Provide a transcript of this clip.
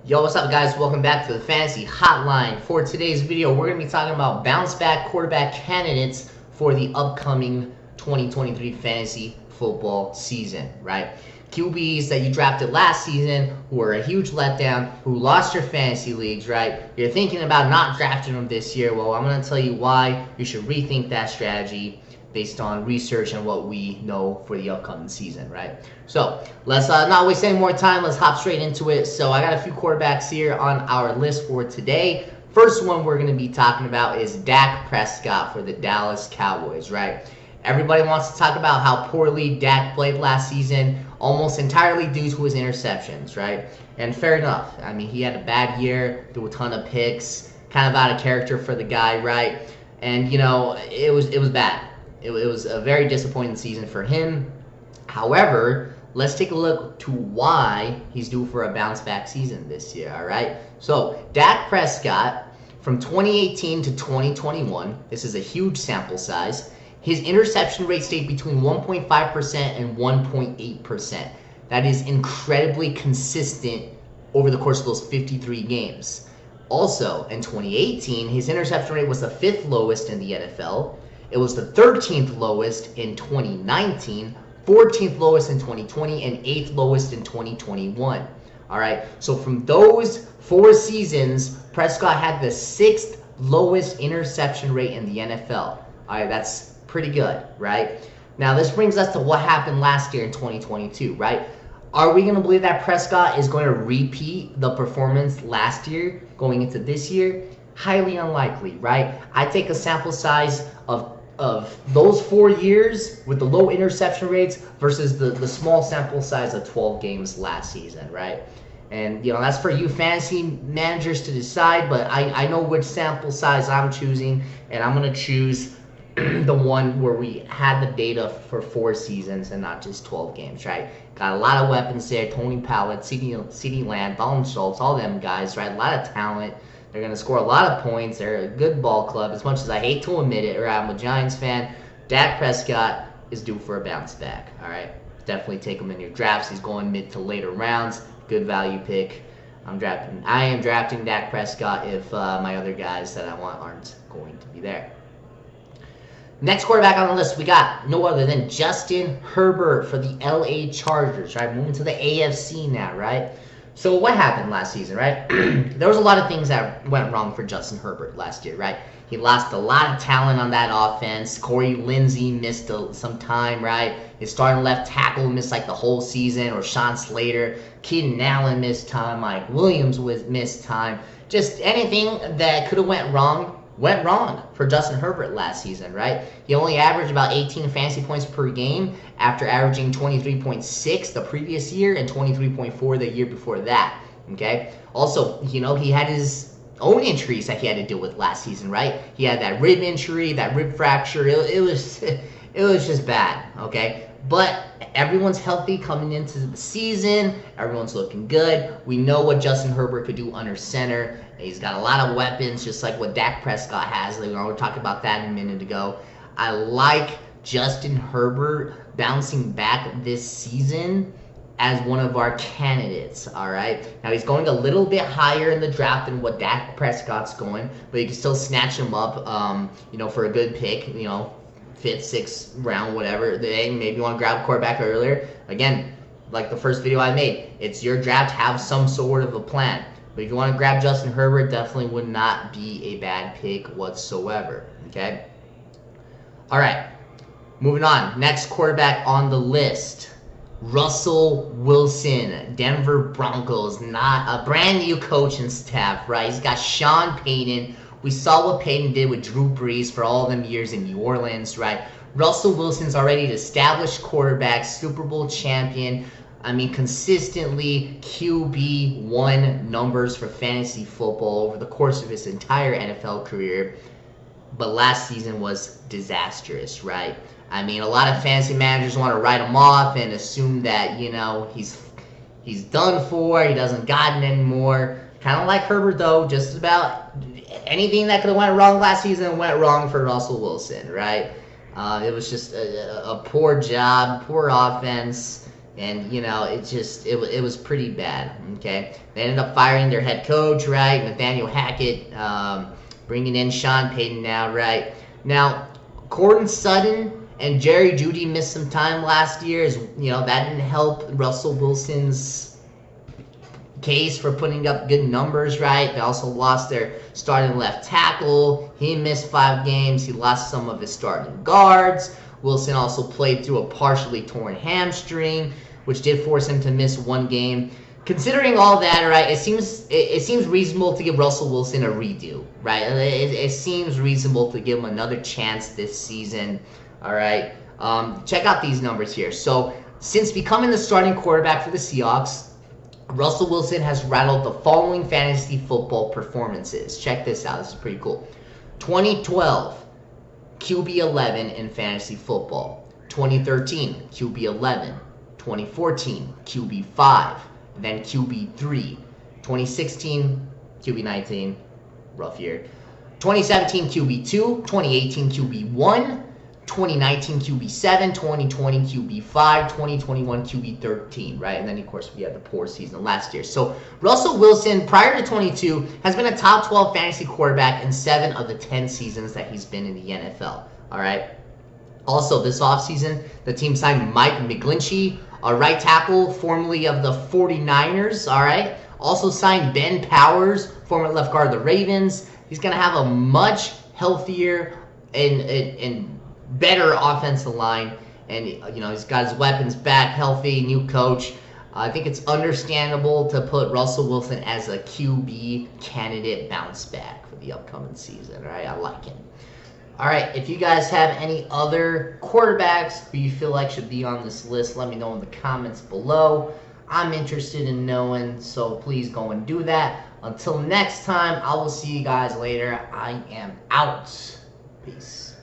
Yo, what's up, guys? Welcome back to the Fantasy Hotline. For today's video, we're going to be talking about bounce back quarterback candidates for the upcoming 2023 fantasy football season, right? QBs that you drafted last season who were a huge letdown, who lost your fantasy leagues, right? You're thinking about not drafting them this year. Well, I'm going to tell you why you should rethink that strategy based on research and what we know for the upcoming season, right? So let's not waste any more time. Let's hop straight into it. So I got a few quarterbacks here on our list for today. First one we're going to be talking about is Dak Prescott for the Dallas Cowboys, right? Everybody wants to talk about how poorly Dak played last season, almost entirely due to his interceptions, right? And fair enough. I mean, he had a bad year, threw a ton of picks, kind of out of character for the guy, right? And, you know, it was bad. It was a very disappointing season for him. However, let's take a look to why he's due for a bounce back season this year, all right? So, Dak Prescott, from 2018 to 2021, this is a huge sample size, his interception rate stayed between 1.5% and 1.8%. That is incredibly consistent over the course of those 53 games. Also, in 2018, his interception rate was the 5th lowest in the NFL. It was the 13th lowest in 2019, 14th lowest in 2020, and 8th lowest in 2021. All right, so from those 4 seasons, Prescott had the 6th lowest interception rate in the NFL. All right, that's pretty good, right? Now, this brings us to what happened last year in 2022, right? Are we going to believe that Prescott is going to repeat the performance last year going into this year? Highly unlikely, right? I take a sample size of those 4 years with the low interception rates versus the small sample size of 12 games last season, right? And, you know, that's for you fantasy managers to decide, but I know which sample size I'm choosing, and I'm going to choose the one where we had the data for 4 seasons and not just 12 games, right? Got a lot of weapons there. Tony Pollard, CeeDee Lamb, Dalton Schultz, all them guys, right? A lot of talent. They're going to score a lot of points. They're a good ball club. As much as I hate to admit it, right? I'm a Giants fan. Dak Prescott is due for a bounce back, all right? Definitely take him in your drafts. He's going mid to later rounds. Good value pick. I am drafting Dak Prescott if my other guys that I want aren't going to be there. Next quarterback on the list, we got no other than Justin Herbert for the LA Chargers, right? Moving to the AFC now, right? So what happened last season, right? There was a lot of things that went wrong for Justin Herbert last year, right? He lost a lot of talent on that offense. Corey Lindsey missed some time, right? His starting left tackle missed like the whole season, or Sean Slater. Keenan Allen missed time. Mike Williams missed time. Just anything that could have went wrong for Justin Herbert last season, right? He only averaged about 18 fantasy points per game after averaging 23.6 the previous year and 23.4 the year before that, okay? Also, you know, he had his own injuries that he had to deal with last season, right? He had that rib injury, that rib fracture. It was just bad, okay? But everyone's healthy coming into the season. Everyone's looking good. We know what Justin Herbert could do under center. He's got a lot of weapons, just like what Dak Prescott has. We were talking about that a minute ago. I like Justin Herbert bouncing back this season as one of our candidates, all right? Now, he's going a little bit higher in the draft than what Dak Prescott's going, but you can still snatch him up, you know, for a good pick, you know, 5th, 6th round, whatever. Maybe you want to grab a quarterback earlier. Again, like the first video I made, it's your draft. Have some sort of a plan. But if you want to grab Justin Herbert, definitely would not be a bad pick whatsoever, okay? All right, moving on. Next quarterback on the list, Russell Wilson, Denver Broncos. Not a brand new coach and staff, right? He's got Sean Payton. We saw what Payton did with Drew Brees for all them years in New Orleans, right? Russell Wilson's already an established quarterback, Super Bowl champion. I mean, consistently QB1 numbers for fantasy football over the course of his entire NFL career. But last season was disastrous, right? I mean, a lot of fantasy managers want to write him off and assume that, you know, he's done for, he doesn't got it anymore. Kind of like Herbert, though, just about anything that could have went wrong last season went wrong for Russell Wilson, right? It was just a poor job, poor offense. And, it was pretty bad, okay? They ended up firing their head coach, right? Nathaniel Hackett, bringing in Sean Payton now, right? Now, Courtland Sutton and Jerry Jeudy missed some time last year. That didn't help Russell Wilson's case for putting up good numbers, right? They also lost their starting left tackle. He missed 5 games. He lost some of his starting guards. Wilson also played through a partially torn hamstring, which did force him to miss 1 game. Considering all that, right, it seems reasonable to give Russell Wilson a redo, right? It seems reasonable to give him another chance this season, all right? Check out these numbers here. So, since becoming the starting quarterback for the Seahawks, Russell Wilson has rattled the following fantasy football performances. Check this out. This is pretty cool. 2012, QB 11 in fantasy football. 2013, QB 11. 2014, QB 5. Then QB 3. 2016, QB 19. Rough year. 2017, QB 2. 2018, QB 1. 2019 QB 7, 2020 QB 5, 2021 QB 13, right? And then, of course, we had the poor season last year. So, Russell Wilson, prior to 22, has been a top 12 fantasy quarterback in 7 of the 10 seasons that he's been in the NFL, all right? Also, this offseason, the team signed Mike McGlinchey, a right tackle formerly of the 49ers, all right? Also signed Ben Powers, former left guard of the Ravens. He's going to have a much healthier and better offensive line, and he's got his weapons back, healthy, new coach. I think it's understandable to put Russell Wilson as a QB candidate bounce back for the upcoming season. Right, I like him. All right, if you guys have any other quarterbacks who you feel like should be on this list, let me know in the comments below. I'm interested in knowing, so please go and do that. Until next time, I will see you guys later. I am out. Peace.